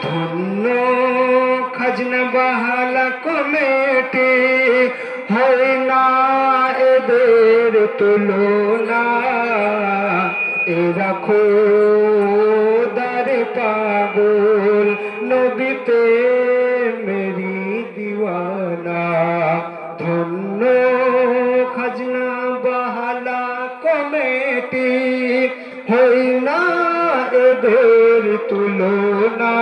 ধন্য খাজনা বাহালা কমিটি, হয় না এদের তুলনা। এরা খোদার পাগল, নবীতে মেরি দিওয়ানা। ধন্য খাজনা বাহালা কমিটি, হয় না এদের তুলনা।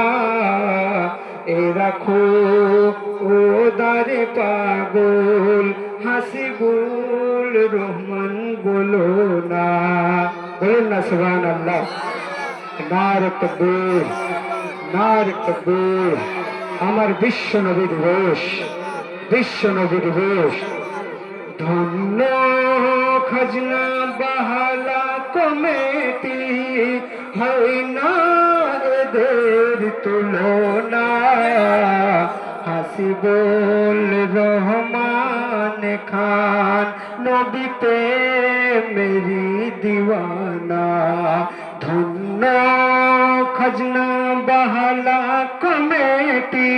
এরা খোদার পাগল, হাসিবুল রহমান বলো না। বলুন না সুবহানাল্লাহ। নারে তাকবীর, নারে তাকবীর। আমার বিশ্ব নবীর বেশ, বিশ্ব নবীর বেশ। ধন্য খাজনা বাহালা কমিটি, হয় না এদের তুলনা। হাসিবুল রহমান খান, নবীতে মেরি দিওয়ানা। ধন্য খাজনা বাহালা কমিটি,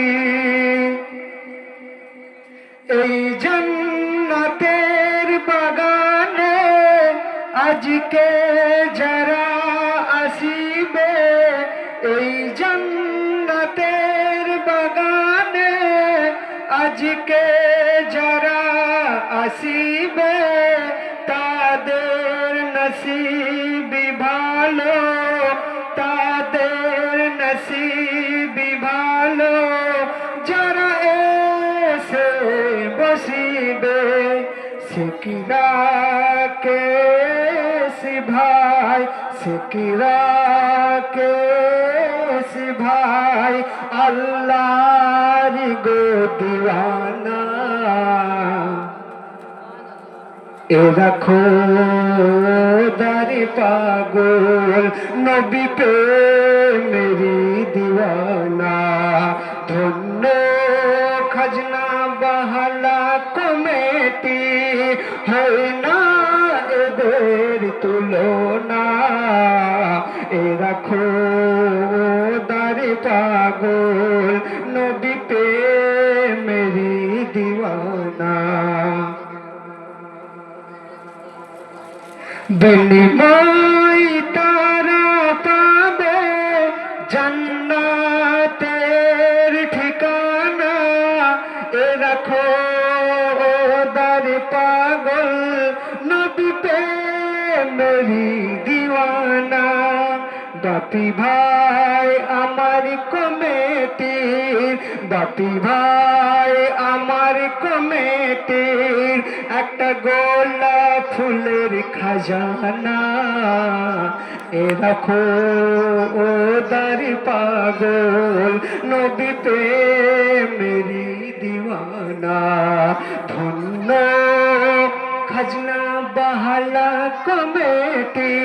এই জান্নাতের বাগানে আজকে যারা আসিবে। এই জান্নাতের বাগানে আজকে যারা আসিবে, তাদের নসিবি ভালো, তাদের নসিবি ভালো। যারা এসে বসিবে, সিকিরা কে ভাই, সিকিরা কে ভাই, আল্লাহর গো দিওয়ানা। এরা খোদার পাগল, নবী পে মেরি দিওয়ানা। ধন্য খাজনা বাহালা কমিটি, হয় না এদের তুলনা। এরা খোদার পাগল, নবী পে মেরি দিওয়ানা। বিনিময় তারা পাবে জান্নাতের ঠিকানা। এরা খোদার পাগল, নবীতে মেরি দিওয়ানা। বাপি ভাই আমার কমিটির, বাপি ভাই আমার কমিটির একটা গোলাপ ফুলের খাজানা। এরা খোদার পাগল, নবীতে মেরি দিওয়ানা। ধন্য খাজনা বাহালা কমিটি,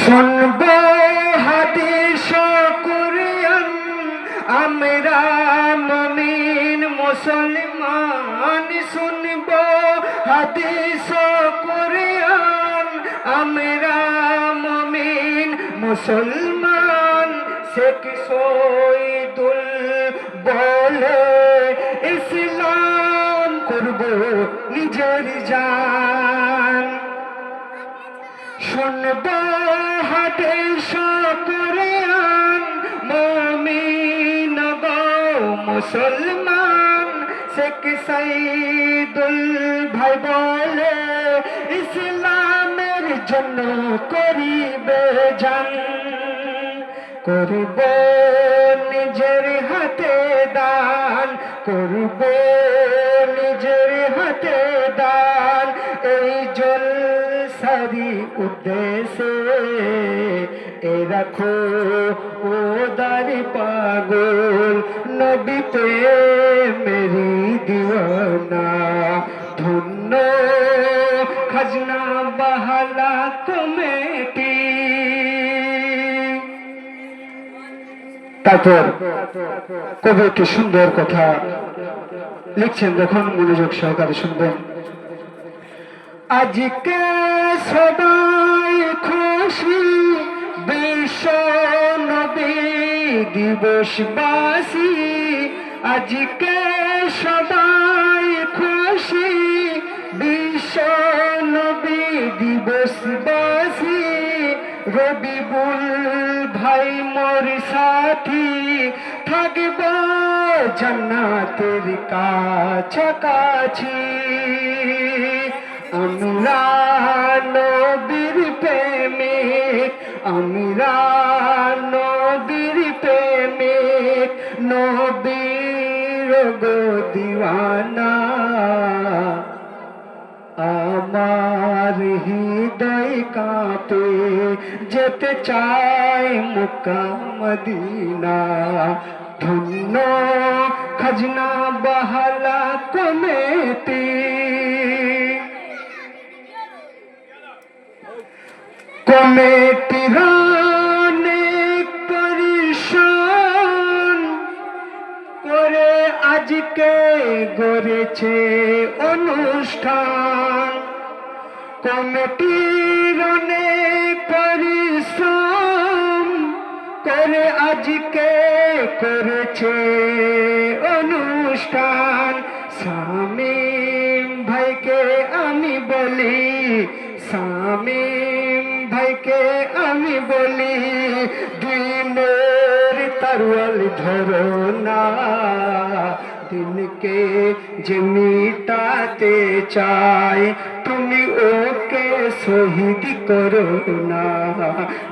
শুনব হাদিস কুরআন আমরা মুমিন মুসলমান। শুনব হাদিস কুরআন আমরা মুমিন মুসলমান। শেখ শহীদুল বলে ইসলাম করব নিজের জান। শুনব হাদিস কুরআন মুমিন গো মুসলমান। শেখ শহীদুল ভাই বলে ইসলামের জন্য করিবে জান। করব নিজের হাতে দান, করব নিজের হাতে দান। এই জলসারি উদ্দেশ্যে এরা খোদার পাগল, নবীতে মেরি দিওয়ানা। ধন্য খাজনা বাহালা কমিটি। তারপর কবি কি সুন্দর কথা লিখছেন, দেখুন মনোযোগ সহকারে শুনবেন। আজকে সবাই খুশি দিবসবাসী আজকে সবাই খুশি বিশ্ব নবী দিবসবাসী রবিবুল ভাই মোর সাথী থাকব জান্নাতের কাছাকাছি আমরা নবীর প্রেমিক আমরা নবীর প্রেমিক নবীর গো দিওয়ানা আমার হৃদয় কাঁপে যেতে চাই মক্কা মদিনা ধন্য খাজনা বাহালা কমিটি কমিটির অনেক পরিশ্রম করে আজকে গড়েছে অনুষ্ঠান কমিটির অনেক পরিশ্রম করে আজকে করেছে অনুষ্ঠান শামীম ভাইকে আমি বলি শামীম ভাইকে আমি বলি দিনের তরোয়াল ধরো না দিনকে যে মিটাতে চায় তুমি ওকে শহীদ করো না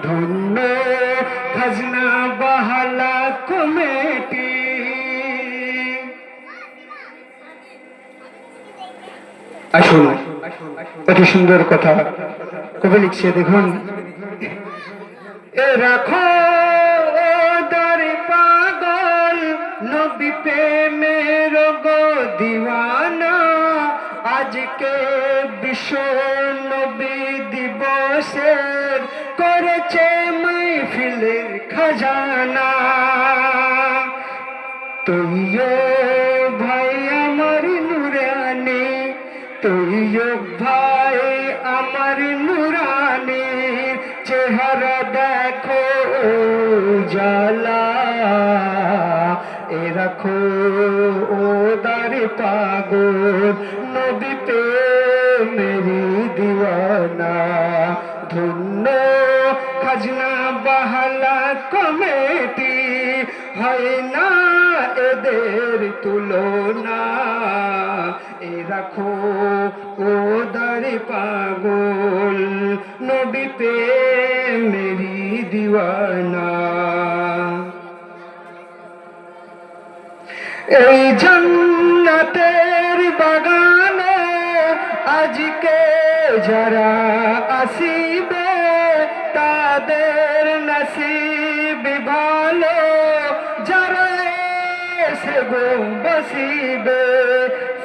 ধন্য খাজনা বাহালা কমিটি আসুন অতি সুন্দর কথা কবি লিখছে দেখুন এ রাখো ওদের পাগল নবী প্রেমের গো দিওয়ানা আজকে বিশ্ব নবী দিবসের করেছে মাহফিলের খাজানা তুইও ভাই আমার নুরানি তুইও ভাই আমার নুরানি চেহারা দেখো জালা এ রাখো ওদার পাগল নবী পে মেরি দিওয়ানা ধন্য খাজনা বাহালা কমিটি হয় না এদের তুলনা এ রাখো ওদার পাগল নবী পে মেরি দিওয়ানা এই জান্নাতের বাগানে আজকে যারা আসিবে তাদের নসিব ভালো যারা এসে গো বসিবে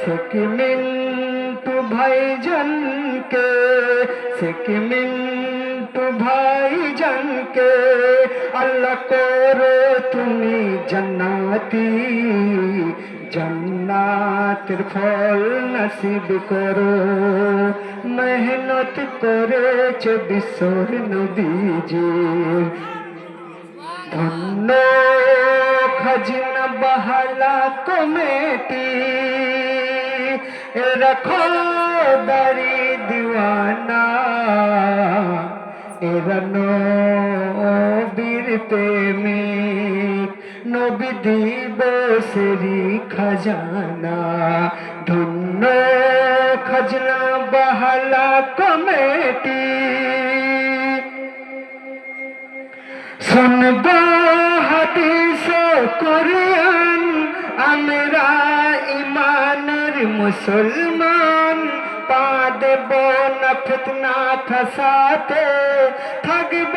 সেকিমিন্টু ভাইজানকে সেকিমিন্টু ভাইজানকে আল্লাহ করো তুমি জান্নাতি জান্নাতের ফল নসিব করো মেহনত করেছে বিশ্বর নবীজি ধন্য খাজনা বাহালা কমিটি রাখো দারি দিওয়ানা এরা নবীর প্রেমিক নবী দিবসেরি খাজানা ধন্য খাজনা বাহালা কমিটি শুনবা হাদিস কোরআন আমরা ইমানের মুসলমান পা দেব না ফিতনা ফাসাতে থাকব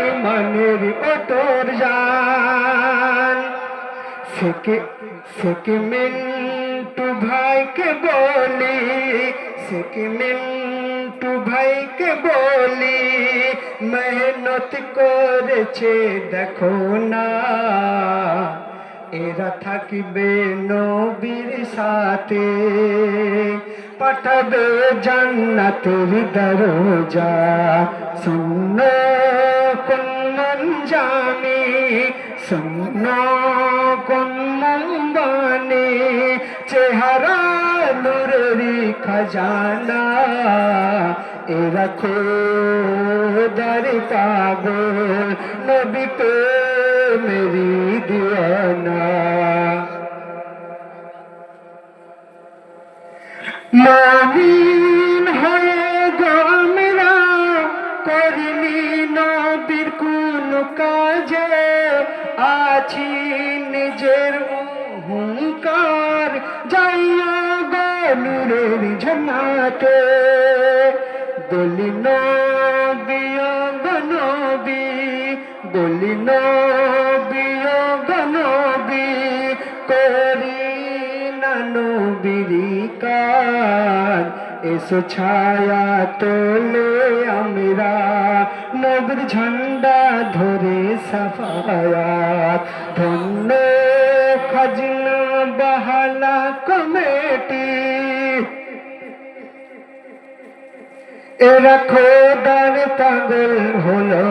ইমানের অটর জান সেকিমিন্টু ভাইকে বলি সেকিমিন্টু ভাইকে বলি মেহনত করেছে দেখো না এরা থাকিবে নবীর সাথে পাঠাবে জান্নাতের দরজা শূন্য কুনমন জামি শূন্য কোন মম্বানে চেহারা নূরেরি খাজানা এরা খোদার পাগল নবী পে মেরি দিওয়ানা মুমিন হয়ে গো আমরা করিনি নবীর কোন কাজে আছি নিজের অহংকার যাইয়া গনুরের ঝনাতে বলি নবী গনবী বলি নবী গনবী করি না নবীর কার এসো ছায়া তোলে আমরা নবীর ঝান্ডা ধরে সাফায়াত ধন্য খাজনা বাহালা কমিটি এরা খোদার পাগল হলো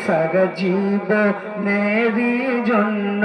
সারা জীবনেরই জন্য।